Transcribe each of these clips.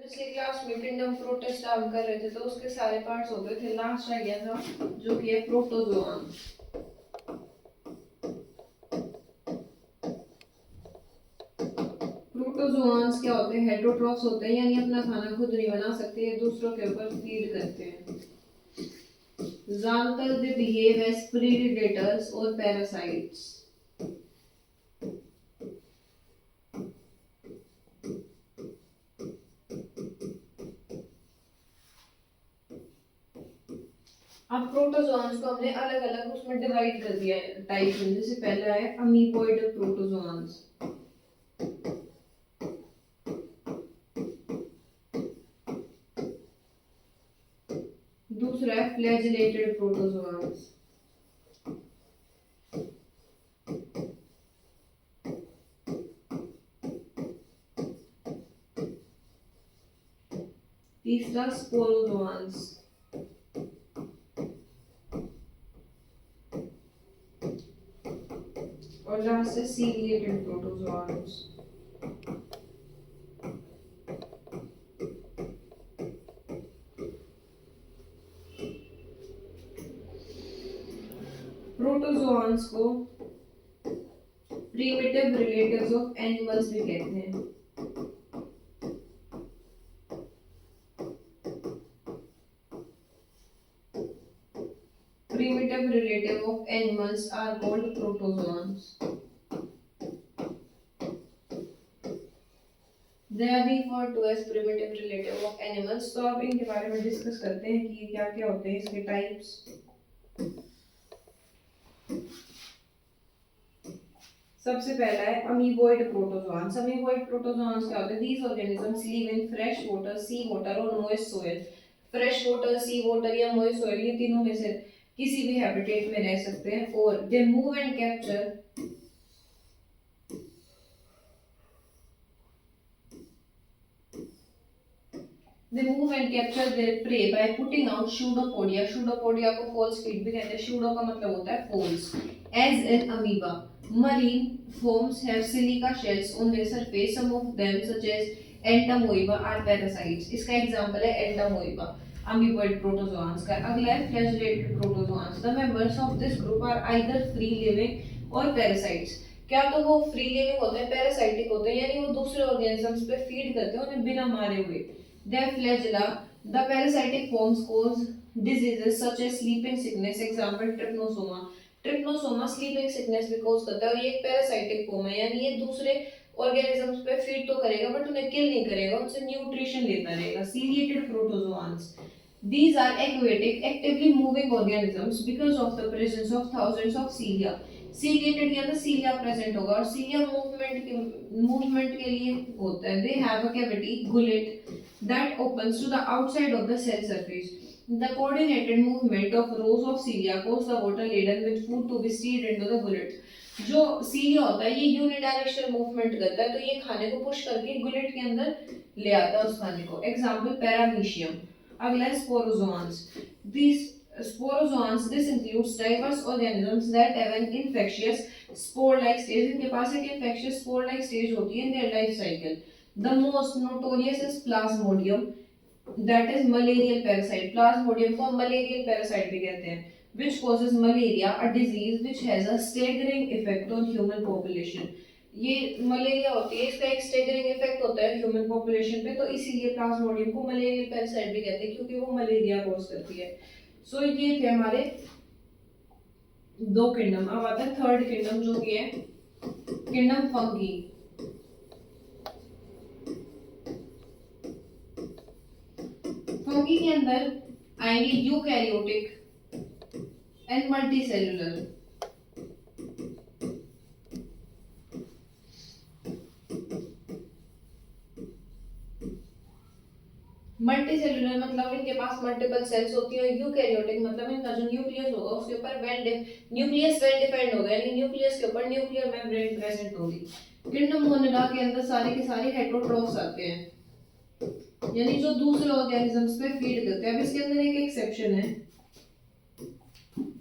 पिछली क्लास में kingdom protista हम कर रहे थे तो उसके सारे पार्ट्स हो गए थे। लास्ट रह गया था जो कि है प्रोटोजोआ। प्रोटोजोआंस क्या होते हैं? हेटरोट्रॉफ्स होते हैं, यानी अपना खाना खुद नहीं बना सकते, ये दूसरों के ऊपर फीड करते हैं। ज्यादातर दे बिहेव एज प्रीडेटर्स और पैरासाइट्स। अब प्रोटोजोआंस को हमने अलग अलग उसमें डिवाइड कर दिया है टाइप में। जैसे पहला है अमीबोइड प्रोटोजोआंस, दूसरा है फ्लैजिलेटेड प्रोटोजोआंस, तीसरा स्पोरोजोआंस, और लास्ट है सीलिएटेड प्रोटोजोआंस। प्रोटोजोआंस को प्रिमिटिव रिलेटिव्स ऑफ एनिमल्स भी कहते हैं। Primitive relative of animals are called protozoans. They are referred to as primitive relative of animals. तो अब इनके बारे में डिस्कस करते हैं कि क्या क्या होते हैं इसके टाइप्स। सबसे पहला है अमीबोइड प्रोटोजोआंस। अमीबोइड प्रोटोजोआंस क्या होते हैं? These organisms live in fresh water, sea water और moist soil. फ्रेश वाटर, सी वाटर या moist soil, ये तीनों में से किसी भी हैबिटेट में रह सकते हैं। और they move and capture They move and capture their prey by putting out pseudopodia. Pseudopodia को false feet भी कहते हैं। Pseudo का मतलब होता है false. As in amoeba, marine forms have silica shells on their surface. Some of them, such as entamoeba, are parasites. इसका example है entamoeba, amoeboid protozoans का। अगला है flagellated protozoans. The members of this group are either free living or parasites. क्या तो वो free living होते हैं, पैरासाइटिक होते हैं, यानी वो दूसरे ऑर्गेनिजम्स पे फीड करते हैं उन्हें बिना मारे हुए। Their flagella, the parasitic forms cause diseases such as sleeping sickness. Example trypanosoma. Trypanosoma sleeping sickness भी cause करता है और ये एक parasitic form है, यानी ये दूसरे organisms पे feed तो करेगा बट उन्हें kill नहीं करेगा, उनसे nutrition लेता रहेगा। Ciliated protozoans. These are aquatic, actively moving organisms because of the presence of thousands of cilia. Ciliated के अंदर cilia present होगा और cilia movement के लिए होता है। They have a cavity, gullet, that opens to the outside of the cell surface. The coordinated movement of rows of cilia cause the water laden with food to be steered into the gullet. जो cilia होता है ये unidirectional movement करता है, तो ये खाने को पुश करके गुलेट के अंदर ले आता है उस खाने को। Example paramecium. अगला है स्पोरोजोआंस। These sporozoans, this includes diverse organisms that have an infectious spore-like stage. इनके पास एक infectious spore-like stage होती है in their life cycle. The most notorious is Plasmodium, that is malarial parasite. Plasmodium को malarial parasite भी कहते हैं, which causes malaria, a disease which has a staggering effect on human population. ये malaria होती है, इसका एक स्टेगरिंग इफेक्ट होता है ह्यूमन पॉपुलेशन पे, तो इसीलिए प्लाज्मोडियम को मलेरियल पैरासाइट भी कहते हैं क्योंकि वो मलेरिया कॉज करती है। सो ये थे हमारे दो किंगडम। अब आता है थर्ड किंगडम जो कि है किंगडम फंगी। फंगी के अंदर आएंगे यूकैरियोटिक एंड मल्टीसेलुलर। मल्टीसेलुलर मतलब इनके पास मल्टीपल सेल्स होती है। यूकैरियोटिक मतलब इनका जो न्यूक्लियस होगा उसके ऊपर न्यूक्लियस वेल डिफाइंड होगा, यानी न्यूक्लियस के ऊपर न्यूक्लियर मेम्ब्रेन प्रेजेंट होगी। किंगडम मोनिला के अंदर सारे के सारे हेटेरोट्रॉफ्स आते हैं, यानी जो दूसरे ऑर्गेनिजम्स पे फीड करते हैं। अब इसके अंदर एक एक्सेप्शन है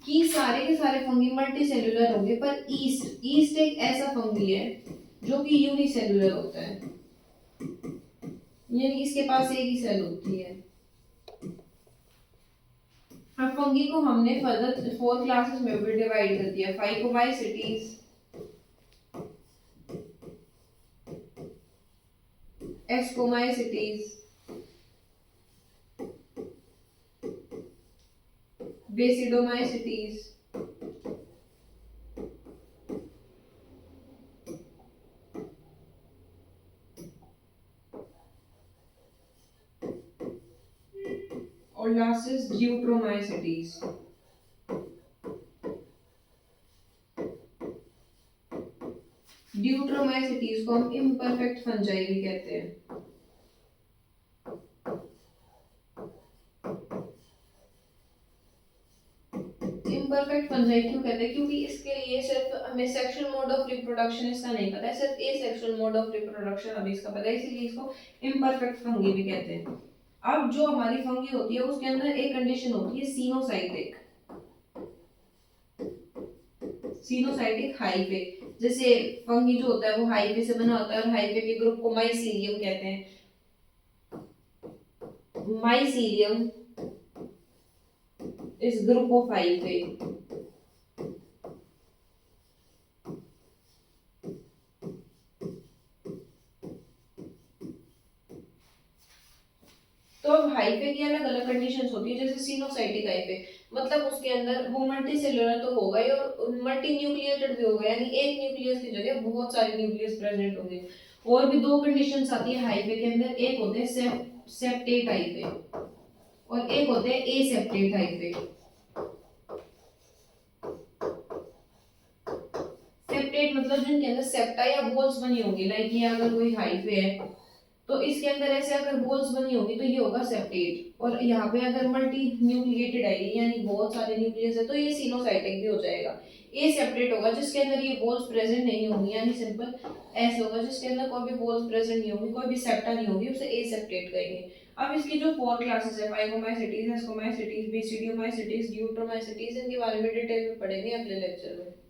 कि सारे के सारे फंगी मल्टीसेलुलर होंगे, पर ईस्ट एक ऐसा फंगी है जो कि यूनिसेलुलर होता है। यानी इसके पास एक ही सेल होती है। अब फंगी को हमने फर्दर 4 क्लासेस में भी डिवाइड कर दिया, फाइकोमाइसिटीज, एस्कोमाइसिटीज, बेसिडोमाइसिटीज, और लास्ट इज ड्यूट्रोमाइसिटीज। ड्यूट्रोमाइसिटीज को हम इम्परफेक्ट फंजाई भी कहते हैं। इम्परफेक्ट फंजाई क्यों कहते हैं? क्योंकि इसके लिए सिर्फ हमें सेक्सुअल मोड ऑफ रिप्रोडक्शन इसका नहीं पता है, सिर्फ ए सेक्सुअल मोड ऑफ रिप्रोडक्शन अभी इसका पता है, इसीलिए इसको इम्परफेक्ट फंगी भी कहते हैं। अब जो हमारी फंगी होती है उसके अंदर एक कंडीशन होती है सीनोसाइटिक, सीनोसाइटिक हाइफे। जैसे फंगी जो होता है वो हाइफे से बना होता है, और हाइफे के ग्रुप को माइसीलियम कहते हैं। माइसीलियम इस ग्रुप ऑफ हाइफे। तो अब हाइफे की अलग अलग कंडीशंस होती है। जैसे सीनोसाइटिक हाइफे मतलब उसके अंदर वो मल्टी सेलुलर तो होगा ही और मल्टी न्यूक्लिएटेड भी होगा, यानी एक न्यूक्लियस की जगह बहुत सारे न्यूक्लियस प्रेजेंट होंगे। और भी दो कंडीशंस आती है हाइफे के अंदर, एक होते हैं सेप्टेट हाइफे और एक होते हैं एसेप्टेट हाइफे। सेप्टेट मतलब जिनके अंदर सेप्टा या बॉल्स बनी होंगी, लाइक ये अगर कोई हाइफे है तो इसके अंदर ऐसे अगर बॉल्स बनी होगी तो ये होगा सेप्टेट, और यहाँ पे अगर मल्टी न्यूक्लिएटेड आएगी यानी बहुत सारे न्यूक्लियस है तो ये सिनोसाइटिक भी हो जाएगा। ए सेप्टेट होगा जिसके अंदर ये बॉल्स प्रेजेंट नहीं होंगी, यानी सिंपल ऐसे होगा जिसके अंदर कोई भी बॉल्स प्रेजेंट नहीं होंगी, कोई भी सेप्टा नहीं होगी, उसे ए सेप्टेट कहेंगे। अब इसकी जो 4 क्लासेस है, फाइकोमाइसिटीज, एस्कोमाइसिटीज, बेसिडियोमाइसिटीज, ड्यूट्रोमाइसिटीज, इनके बारे में डिटेल में पढ़ेंगे अगले लेक्चर में।